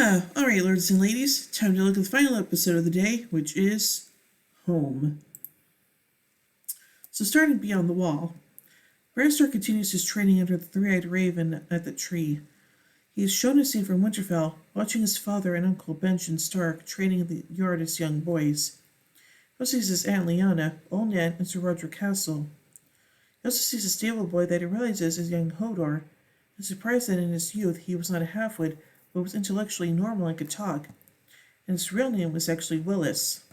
Alright, lords and ladies, time to look at the final episode of the day, which is Home. So, starting beyond the wall, Bran Stark continues his training under the three-eyed raven at the tree. He is shown a scene from Winterfell, watching his father and uncle Benjen Stark training in the yard as young boys. He also sees his Aunt Lyanna, old Ned, and Sir Roger Castle. He also sees a stable boy that he realizes is young Hodor, and surprised that in his youth he was not a halfwit, but was intellectually normal and could talk, and his real name was actually Willis.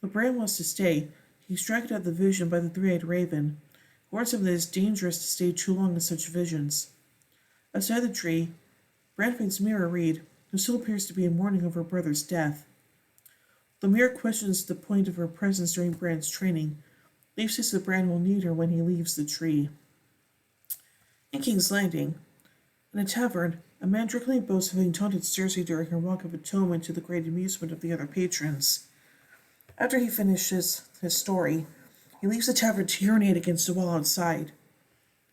But Bran wants to stay. He's dragged out of the vision by the three-eyed raven, who warns him that it's dangerous to stay too long in such visions. Outside the tree, Bran finds Mira Reed, who still appears to be in mourning over her brother's death. Though Mira questions the point of her presence during Bran's training, Leaf says that Bran will need her when he leaves the tree. In King's Landing, in a tavern, a man drunkenly boasts of having taunted Cersei during her walk of atonement to the great amusement of the other patrons. After he finishes his story, he leaves the tavern to urinate against the wall outside.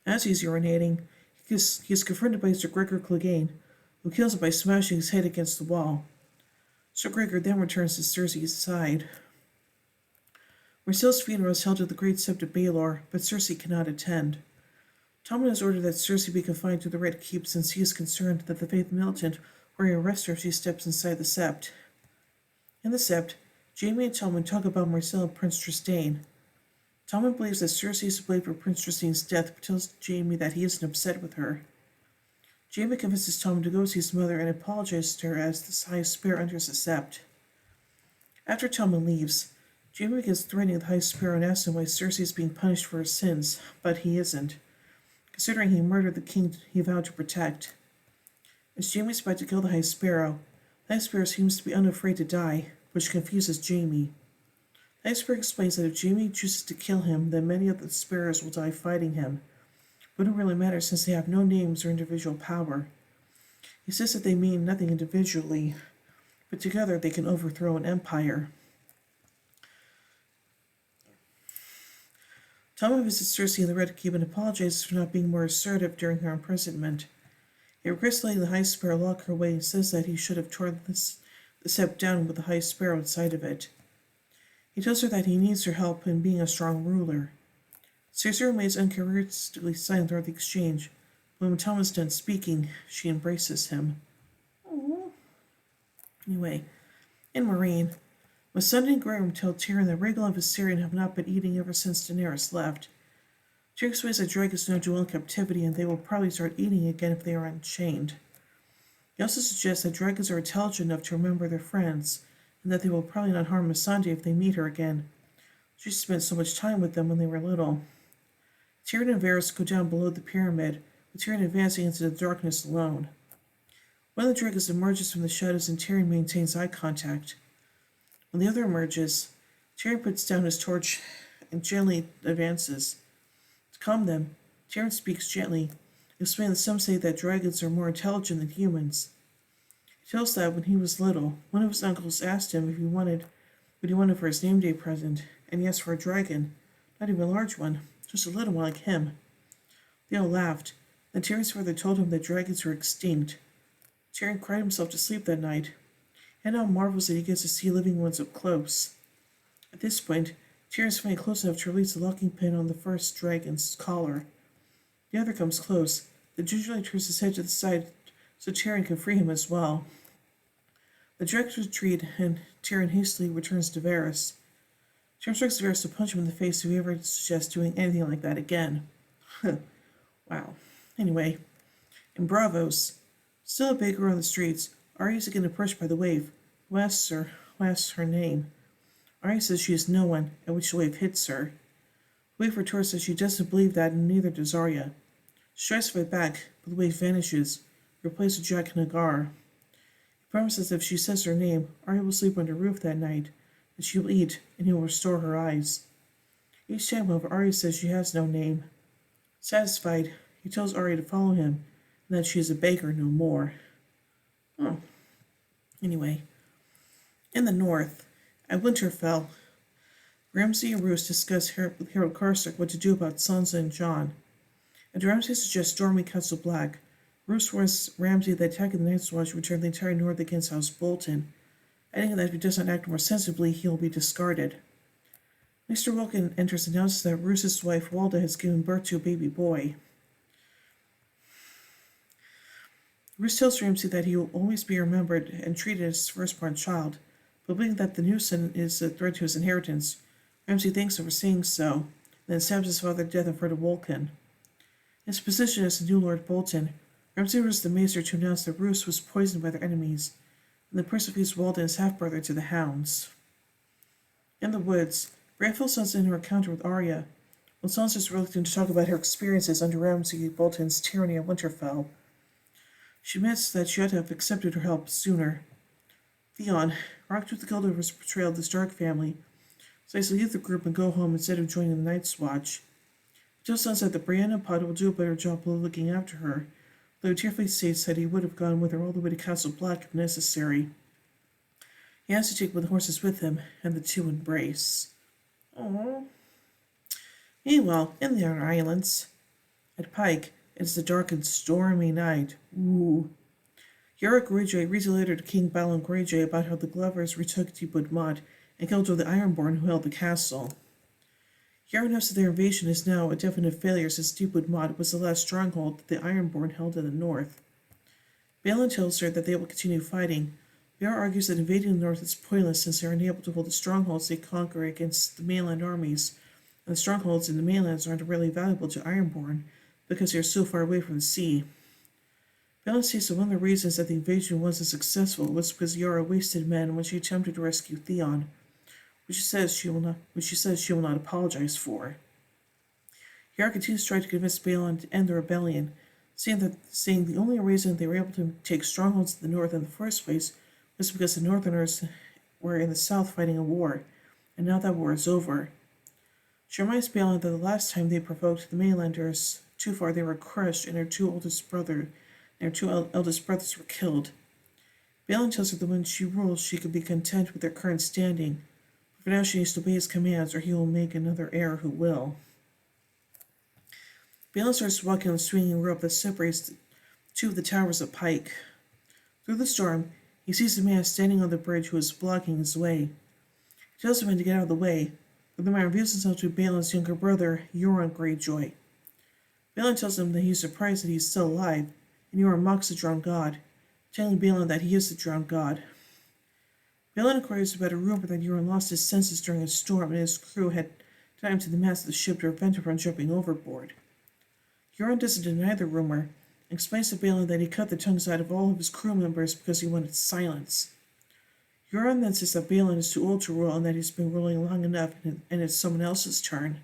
As he's urinating, he is confronted by Sir Gregor Clegane, who kills him by smashing his head against the wall. Sir Gregor then returns to Cersei's side. Marcel's funeral is held at the Great Sept of Baelor, but Cersei cannot attend. Tommen has ordered that Cersei be confined to the Red Keep since he is concerned that the Faith Militant will arrest her if she steps inside the Sept. In the Sept, Jaime and Tommen talk about Marcel and Prince Trystane. Tommen believes that Cersei is to blame for Prince Trystane's death, but tells Jaime that he isn't upset with her. Jaime convinces Tommen to go see his mother and apologizes to her as the High Sparrow enters the Sept. After Tommen leaves, Jaime begins threatening the High Sparrow and asks him why Cersei is being punished for her sins, but he isn't, considering he murdered the king he vowed to protect. As Jaime is about to kill the High Sparrow, the High Sparrow seems to be unafraid to die, which confuses Jaime. The High Sparrow explains that if Jaime chooses to kill him, then many of the sparrows will die fighting him. It wouldn't really matter since they have no names or individual power. He says that they mean nothing individually, but together they can overthrow an empire. Tommen visits Cersei in the Red Keep and apologizes for not being more assertive during her imprisonment. He regrets letting the High Sparrow lock her away and says that he should have torn the Sept down with the High Sparrow inside of it. He tells her that he needs her help in being a strong ruler. Cersei remains uncharacteristically silent throughout the exchange, but when Tommen's done speaking, she embraces him. Aww. Anyway, in Meereen, Missandei and Graham tell Tyrion that Rhaegal and Viserion have not been eating ever since Daenerys left. Tyrion explains that dragons know dwell in captivity and they will probably start eating again if they are unchained. He also suggests that dragons are intelligent enough to remember their friends, and that they will probably not harm Missandei if they meet her again. She spent so much time with them when they were little. Tyrion and Varys go down below the pyramid, with Tyrion advancing into the darkness alone. One of the dragons emerges from the shadows and Tyrion maintains eye contact. When the other emerges, Tyrion puts down his torch and gently advances. To calm them, Tyrion speaks gently, explaining that some say that dragons are more intelligent than humans. He tells that when he was little, one of his uncles asked him if he wanted what he wanted for his name day present, and he asked for a dragon, not even a large one, just a little one like him. They all laughed. Then Tyrion's father told him that dragons were extinct. Tyrion cried himself to sleep that night, and now marvels that he gets to see living ones up close. At this point, Tyrion's finally close enough to release the locking pin on the first dragon's collar. The other comes close, then gingerly turns his head to the side so Tyrion can free him as well. The dragons retreat, and Tyrion hastily returns to Varys. Tyrion strikes Varys to punch him in the face if he ever suggests doing anything like that again. Wow. Anyway, in Bravos, still a baker on the streets, Arya is again approached by the Waif, who asks her name. Arya says she is no one, at which the Waif hits her. The Waif retorts that she doesn't believe that, and neither does Arya. She tries to fight back, but the Waif vanishes, replaced with Jack Nagar. He promises that if she says her name, Arya will sleep under a roof that night, and she will eat, and he will restore her eyes. Each time, however, Arya says she has no name. Satisfied, he tells Arya to follow him, and that she is a baker no more. Oh. Anyway, in the north, at Winterfell, Ramsay and Roose discuss with Harold Karstark what to do about Sansa and Jon, and Ramsay suggests storming Castle Black, Bruce warns Ramsay that attacking the Night's Watch would turn the entire North against House Bolton, adding that if he does not act more sensibly, he will be discarded. Mr. Wilkin enters and announces that Bruce's wife, Walda, has given birth to a baby boy. Bruce tells Ramsay that he will always be remembered and treated as his firstborn child, but believing that the new son is a threat to his inheritance, Ramsay thanks him for saying so, and then stabs his father to death in front of Wilkin. In his position as the new Lord Bolton, Ramsay orders the maester to announce that Bruce was poisoned by their enemies, and then persecutes Walda and his half-brother to the hounds. In the woods, Branfield sends in her encounter with Arya, when Sansa is reluctant to talk about her experiences under Ramsay Bolton's tyranny at Winterfell. She admits that she ought to have accepted her help sooner. Theon, rocked with the guilt of his betrayal of the Stark family, decides to leave the group and go home instead of joining the Night's Watch. He tells Sansa that Brienne and Pod will do a better job of looking after her, though he tearfully states that he would have gone with her all the way to Castle Black if necessary. He has to take one of the horses with him, and the two embrace. Aww. Meanwhile, in the Outer Islands, at Pike, it is a dark and stormy night. Ooh. Yara Greyjoy reads a letter to King Balon Greyjoy about how the Glovers retook Deepwood Motte and killed all the Ironborn who held the castle. Yara knows that their invasion is now a definite failure since Deepwood Motte was the last stronghold that the Ironborn held in the north. Balon tells her that they will continue fighting. Yara argues that invading the north is pointless since they are unable to hold the strongholds they conquer against the mainland armies, and the strongholds in the mainlands aren't really valuable to Ironborn because they are so far away from the sea. Balon states that one of the reasons that the invasion wasn't successful was because Yara wasted men when she attempted to rescue Theon, which she says she will not apologize for. Yara continues to try to convince Balon to end the rebellion, saying the only reason they were able to take strongholds in the north in the first place was because the Northerners were in the south fighting a war, and now that war is over. She reminds Balon that the last time they provoked the mainlanders too far, they were crushed, and their two eldest brothers were killed. Balon tells her that when she rules, she could be content with their current standing, but for now she needs to obey his commands, or he will make another heir who will. Balon starts walking on the swinging rope that separates two of the towers of Pike. Through the storm, he sees a man standing on the bridge who is blocking his way. He tells the man to get out of the way, but the man reveals himself to be Balon's younger brother, Euron Greyjoy. Balon tells him that he is surprised that he is still alive, and Euron mocks the drowned god, telling Balon that he is the drowned god. Balon inquires about a rumor that Euron lost his senses during a storm and his crew had time to the mast of the ship to prevent him from jumping overboard. Euron doesn't deny the rumor, and explains to Balon that he cut the tongues out of all of his crew members because he wanted silence. Euron then says that Balon is too old to rule and that he's been ruling long enough and it's someone else's turn.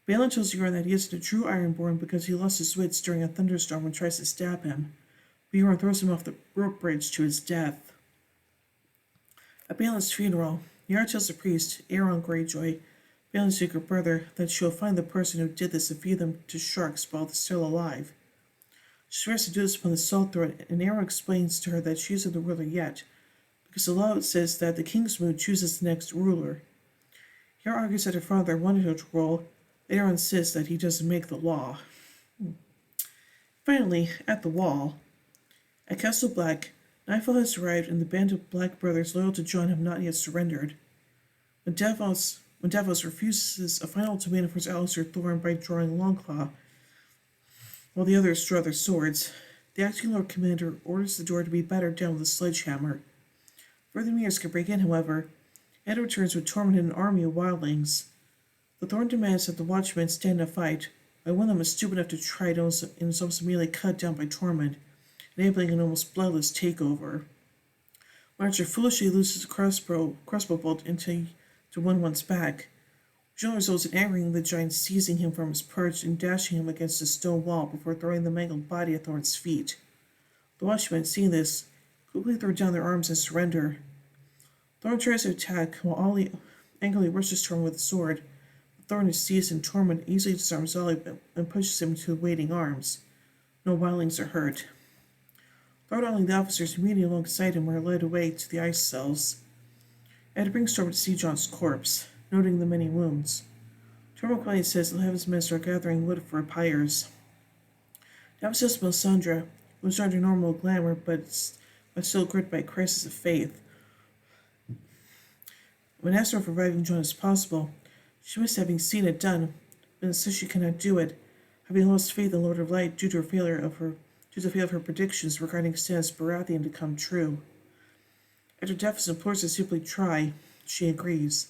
Balon tells Euron that he isn't a true Ironborn because he lost his wits during a thunderstorm and tries to stab him, but Euron throws him off the rope bridge to his death. At Balon's funeral, Yara tells the priest, Euron Greyjoy, Balon's younger brother, that she'll find the person who did this and feed them to sharks while they're still alive. She swears to do this upon the salt throat, and Euron explains to her that she isn't the ruler yet, because the law says that the king's mood chooses the next ruler. Yara argues that her father wanted her to rule, but Euron insists that he doesn't make the law. Finally, at the Wall, at Castle Black, nightfall has arrived and the band of Black brothers loyal to Jon have not yet surrendered. When Davos refuses a final ultimatum for Alistair Thorne by drawing Longclaw, while the others draw their swords, the acting Lord Commander orders the door to be battered down with a sledgehammer. Further measures can break in, however, and returns with Tormund and an army of wildlings. The Thorn demands that the watchmen stand a fight, but one of them is stupid enough to try it and is almost immediately cut down by Tormund, enabling an almost bloodless takeover. When Archer foolishly loses a crossbow bolt into one's back, which only results in angering the giant, seizing him from his perch and dashing him against a stone wall before throwing the mangled body at Thorn's feet. The watchmen, seeing this, quickly throw down their arms and surrender. Thorn tries to attack while Ollie angrily rushes Tormund with a sword. Thorn is seized and Tormund easily disarms Ollie and pushes him into the waiting arms. No wildlings are hurt. Thorn and the officers immediately alongside him are led away to the ice cells. Ed brings Tormund to see Jon's corpse, noting the many wounds. Tormund quietly says he'll have his men start gathering wood for pyres. Davos tells Melisandre was under normal glamour, but still gripped by a crisis of faith. When asked her if reviving John is possible, she missed having seen it done, but insists she cannot do it, having lost faith in Lord of Light due to the failure of her predictions regarding Stannis Baratheon to come true. After Daphnis implores to simply try, she agrees.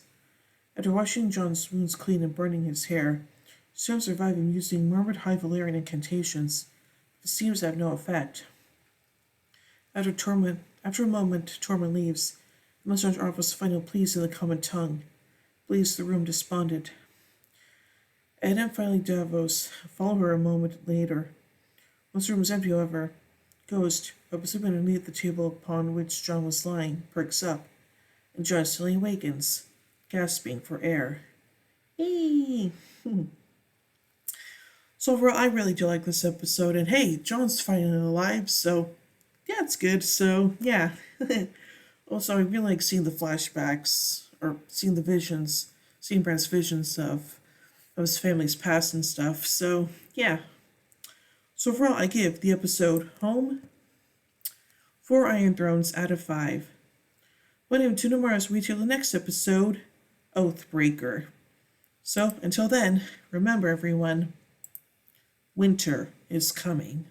After washing John's wounds clean and burning his hair, she starts reviving using murmured High Valyrian incantations. It seems to have no effect. After a moment, Tormund leaves, and Mr. offers final pleas in the common tongue. Leaves the room despondent. Ed and finally Davos follow her a moment later. Once the room is empty, however, Ghost, who was sleeping underneath the table upon which John was lying, perks up, and John suddenly awakens, gasping for air. Hey! So overall, I really do like this episode, and hey, John's finally alive, so yeah, it's good. So yeah. Also, I really like seeing the flashbacks, or seeing the visions, seeing Bran's visions of his family's past and stuff. So yeah. So overall, I give the episode Home 4 Iron Thrones out of 5. But even two more as we till the next episode, Oathbreaker. So until then, remember everyone, winter is coming.